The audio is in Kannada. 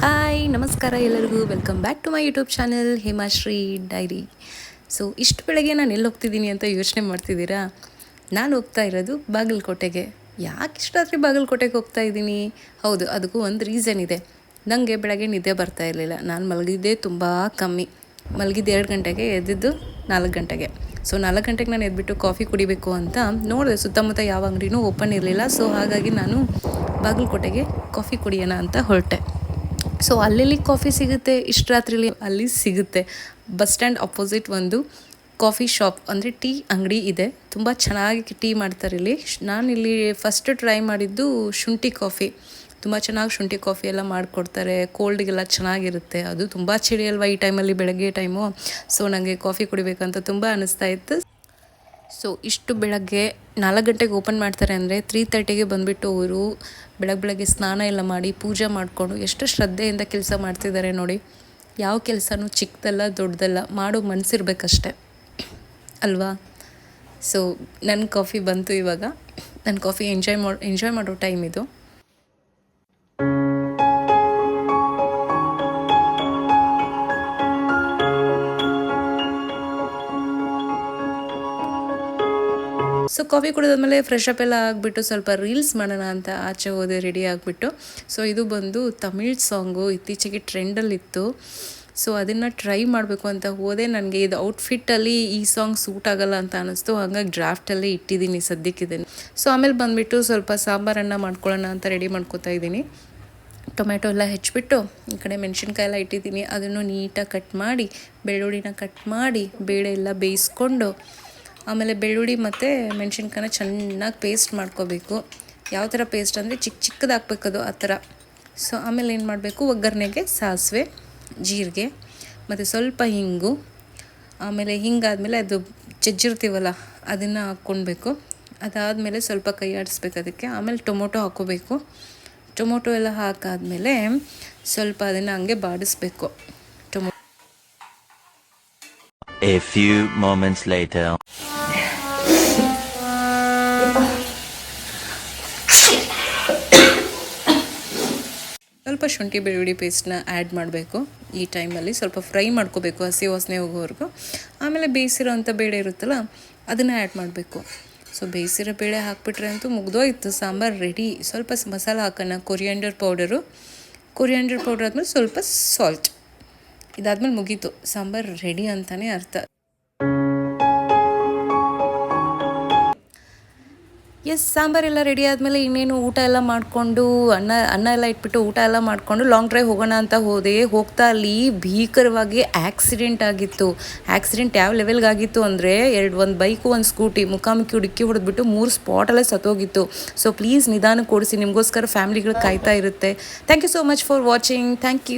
ಹಾಯ್ ನಮಸ್ಕಾರ ಎಲ್ಲರಿಗೂ welcome back to my YouTube channel Hemashree diary. So ಇಷ್ಟು ಬೆಳಗ್ಗೆ ನಾನು ಎಲ್ಲಿ ಹೋಗ್ತಿದ್ದೀನಿ ಅಂತ ಯೋಚನೆ ಮಾಡ್ತಿದ್ದೀರಾ? ನಾನು ಹೋಗ್ತಾ ಇರೋದು ಬಾಗಲಕೋಟೆಗೆ. ಯಾಕೆ ಇಷ್ಟಾದ್ರಿ ಬಾಗಲಕೋಟೆಗೆ ಹೋಗ್ತಾ ಇದ್ದೀನಿ? ಹೌದು, ಅದಕ್ಕೂ ಒಂದು ರೀಸನ್ ಇದೆ. ನನಗೆ ಬೆಳಗ್ಗೆ ನಿದ್ದೆ ಬರ್ತಾ ಇರಲಿಲ್ಲ. ನಾನು ಮಲಗಿದ್ದೇ ತುಂಬ ಕಮ್ಮಿ. ಮಲಗಿದ್ದು 2 ಗಂಟೆಗೆ, ಎದ್ದಿದ್ದು 4 ಗಂಟೆಗೆ. ಸೊ 4 ಗಂಟೆಗೆ ನಾನು ಎದ್ಬಿಟ್ಟು ಕಾಫಿ ಕುಡಿಬೇಕು ಅಂತ ನೋಡಿದೆ. ಸುತ್ತಮುತ್ತ ಯಾವ ಅಂಗಡಿನೂ ಓಪನ್ ಇರಲಿಲ್ಲ. ಸೊ ಹಾಗಾಗಿ ನಾನು ಬಾಗಲಕೋಟೆಗೆ ಕಾಫಿ ಕುಡಿಯೋಣ ಅಂತ ಹೊರಟೆ. ಸೊ ಅಲ್ಲೆಲ್ಲಿ ಕಾಫಿ ಸಿಗುತ್ತೆ ಇಷ್ಟು ರಾತ್ರಿಲಿ? ಅಲ್ಲಿ ಸಿಗುತ್ತೆ. ಬಸ್ ಸ್ಟ್ಯಾಂಡ್ ಅಪೋಸಿಟ್ ಒಂದು ಕಾಫಿ ಶಾಪ್ ಅಂದರೆ ಟೀ ಅಂಗಡಿ ಇದೆ. ತುಂಬ ಚೆನ್ನಾಗಿ ಟೀ ಮಾಡ್ತಾರೆ ಇಲ್ಲಿ. ನಾನಿಲ್ಲಿ ಫಸ್ಟ್ ಟ್ರೈ ಮಾಡಿದ್ದು ಶುಂಠಿ ಕಾಫಿ. ತುಂಬ ಚೆನ್ನಾಗಿ ಶುಂಠಿ ಕಾಫಿ ಎಲ್ಲ ಮಾಡಿಕೊಡ್ತಾರೆ. ಕೋಲ್ಡಿಗೆಲ್ಲ ಚೆನ್ನಾಗಿರುತ್ತೆ. ಅದು ತುಂಬ ಚಳಿ ಅಲ್ವಾ ಈ ಟೈಮಲ್ಲಿ, ಬೆಳಗ್ಗೆ ಟೈಮು. ಸೊ ನನಗೆ ಕಾಫಿ ಕುಡಿಬೇಕಂತ ತುಂಬ ಅನ್ನಿಸ್ತಾ ಇತ್ತು. ಸೊ ಇಷ್ಟು ಬೆಳಗ್ಗೆ 4 ಗಂಟೆಗೆ ಓಪನ್ ಮಾಡ್ತಾರೆ ಅಂದರೆ 3:30ಗೆ ಬಂದುಬಿಟ್ಟು ಅವರು ಬೆಳಗ್ಗೆ ಸ್ನಾನ ಎಲ್ಲ ಮಾಡಿ ಪೂಜೆ ಮಾಡಿಕೊಂಡು ಎಷ್ಟು ಶ್ರದ್ಧೆಯಿಂದ ಕೆಲಸ ಮಾಡ್ತಿದ್ದಾರೆ ನೋಡಿ. ಯಾವ ಕೆಲಸನೂ ಚಿಕ್ಕದಲ್ಲ ದೊಡ್ಡದಲ್ಲ, ಮಾಡೋ ಮನಸ್ಸಿರ್ಬೇಕಷ್ಟೆ ಅಲ್ವಾ? ಸೊ ನನ್ನ ಕಾಫಿ ಬಂತು ಇವಾಗ. ನನ್ನ ಕಾಫಿ ಎಂಜಾಯ್ ಮಾಡೋ ಟೈಮ್ ಇದು. ಸೊ ಕಾಫಿ ಕುಡಿದಾದ್ಮೇಲೆ ಫ್ರೆಶ್ ಅಪ್ ಎಲ್ಲ ಆಗಿಬಿಟ್ಟು ಸ್ವಲ್ಪ ರೀಲ್ಸ್ ಮಾಡೋಣ ಅಂತ ಆಚೆ ಹೋದೆ ರೆಡಿ ಆಗಿಬಿಟ್ಟು. ಸೊ ಇದು ಬಂದು ತಮಿಳ್ ಸಾಂಗು, ಇತ್ತೀಚೆಗೆ ಟ್ರೆಂಡಲ್ಲಿತ್ತು. ಸೊ ಅದನ್ನು ಟ್ರೈ ಮಾಡಬೇಕು ಅಂತ ಹೋದೆ. ನನಗೆ ಇದು ಔಟ್ಫಿಟ್ಟಲ್ಲಿ ಈ ಸಾಂಗ್ ಸೂಟ್ ಆಗೋಲ್ಲ ಅಂತ ಅನ್ನಿಸ್ತು. ಹಾಗಾಗಿ ಡ್ರಾಫ್ಟಲ್ಲೇ ಇಟ್ಟಿದ್ದೀನಿ ಸದ್ಯಕ್ಕಿದ್ದೀನಿ. ಸೊ ಆಮೇಲೆ ಬಂದುಬಿಟ್ಟು ಸ್ವಲ್ಪ ಸಾಂಬಾರನ್ನು ಮಾಡ್ಕೊಳ್ಳೋಣ ಅಂತ ರೆಡಿ ಮಾಡ್ಕೊತಾ ಇದ್ದೀನಿ. ಟೊಮೆಟೊ ಎಲ್ಲ ಹೆಚ್ಚಿಬಿಟ್ಟು ಈ ಕಡೆ ಮೆಣಸಿನ್ಕಾಯಿ ಎಲ್ಲ ಇಟ್ಟಿದ್ದೀನಿ. ಅದನ್ನು ನೀಟಾಗಿ ಕಟ್ ಮಾಡಿ, ಬೆಳ್ಳುಳ್ಳಿನ ಕಟ್ ಮಾಡಿ, ಬೇಳೆ ಎಲ್ಲ ಬೇಯಿಸ್ಕೊಂಡು, ಆಮೇಲೆ ಬೆಳ್ಳುಳ್ಳಿ ಮತ್ತು ಮೆಣಸಿನ್ಕಾಯಿನ ಚೆನ್ನಾಗಿ ಪೇಸ್ಟ್ ಮಾಡ್ಕೋಬೇಕು. ಯಾವ ಥರ ಪೇಸ್ಟ್ ಅಂದರೆ ಚಿಕ್ಕದಾಗಿ ಹಾಕ್ಬೇಕದು, ಆ ಥರ. ಸೊ ಆಮೇಲೆ ಏನು ಮಾಡಬೇಕು, ಒಗ್ಗರಣೆಗೆ ಸಾಸಿವೆ, ಜೀರಿಗೆ ಮತ್ತು ಸ್ವಲ್ಪ ಹಿಂಗು. ಆಮೇಲೆ ಹಿಂಗಾದ್ಮೇಲೆ ಅದು ಜಜ್ಜಿರ್ತೀವಲ್ಲ ಅದನ್ನು ಹಾಕ್ಕೊಳ್ಬೇಕು. ಅದಾದಮೇಲೆ ಸ್ವಲ್ಪ ಕೈ ಆಡಿಸ್ಬೇಕು ಅದಕ್ಕೆ. ಆಮೇಲೆ ಟೊಮೊಟೊ ಹಾಕ್ಕೋಬೇಕು. ಟೊಮೊಟೊ ಎಲ್ಲ ಹಾಕಾದ್ಮೇಲೆ ಸ್ವಲ್ಪ ಅದನ್ನು ಹಂಗೆ ಬಾಡಿಸ್ಬೇಕು. A few moments later. ಸ್ವಲ್ಪ ಶುಂಠಿ ಬೆಳ್ಳುಳ್ಳಿ ಪೇಸ್ಟ್ನ ಆ್ಯಡ್ ಮಾಡಬೇಕು. ಈ ಟೈಮಲ್ಲಿ ಸ್ವಲ್ಪ ಫ್ರೈ ಮಾಡ್ಕೋಬೇಕು, ಹಸಿ ವಾಸನೆ ಹೋಗೋವರೆಗೂ. ಆಮೇಲೆ ಬೇಯಿಸಿರೋ ಅಂಥ ಬೇಳೆ ಇರುತ್ತಲ್ಲ ಅದನ್ನು ಆ್ಯಡ್ ಮಾಡಬೇಕು. ಸೊ ಬೇಯಿಸಿರೋ ಬೇಳೆ ಹಾಕ್ಬಿಟ್ರೆ ಅಂತೂ ಮುಗ್ದೋಯ್ತು, ಸಾಂಬಾರು ರೆಡಿ. ಸ್ವಲ್ಪ ಮಸಾಲ ಹಾಕೋಣ, ಕೊರಿಯಾಂಡರ್ ಪೌಡರ್ ಆದಮೇಲೆ ಸ್ವಲ್ಪ ಸಾಲ್ಟ್. ಇದಾದ್ಮೇಲೆ ಮುಗೀತು, ಸಾಂಬಾರು ರೆಡಿ ಅಂತಲೇ ಅರ್ಥ. ಸಾಂಬಾರೆಲ್ಲ ರೆಡಿ ಆದಮೇಲೆ ಇನ್ನೇನು ಊಟ ಎಲ್ಲ ಮಾಡಿಕೊಂಡು ಅನ್ನ ಎಲ್ಲ ಇಟ್ಬಿಟ್ಟು ಊಟ ಎಲ್ಲ ಮಾಡಿಕೊಂಡು ಲಾಂಗ್ ಡ್ರೈವ್ ಹೋಗೋಣ ಅಂತ ಹೋಗ್ತಾ ಅಲ್ಲಿ ಭೀಕರವಾಗಿ ಆಕ್ಸಿಡೆಂಟ್ ಆಗಿತ್ತು. ಆಕ್ಸಿಡೆಂಟ್ ಯಾವ ಲೆವೆಲ್ಗೆ ಆಗಿತ್ತು ಅಂದರೆ ಒಂದು ಬೈಕು ಒಂದು ಸ್ಕೂಟಿ ಮುಖಾಮುಖಿ ಡಿಕ್ಕಿ ಹೊಡೆದ್ಬಿಟ್ಟು 3 ಸ್ಪಾಟಲ್ಲೇ ಸತ್ತೋಗಿತ್ತು. ಸೊ ಪ್ಲೀಸ್ ನಿಧಾನಕ್ಕೆ ಓಡಿಸಿ, ನಿಮಗೋಸ್ಕರ ಫ್ಯಾಮಿಲಿಗಳು ಕಾಯ್ತಾ ಇರುತ್ತೆ. Thank you so much for watching. Thank you.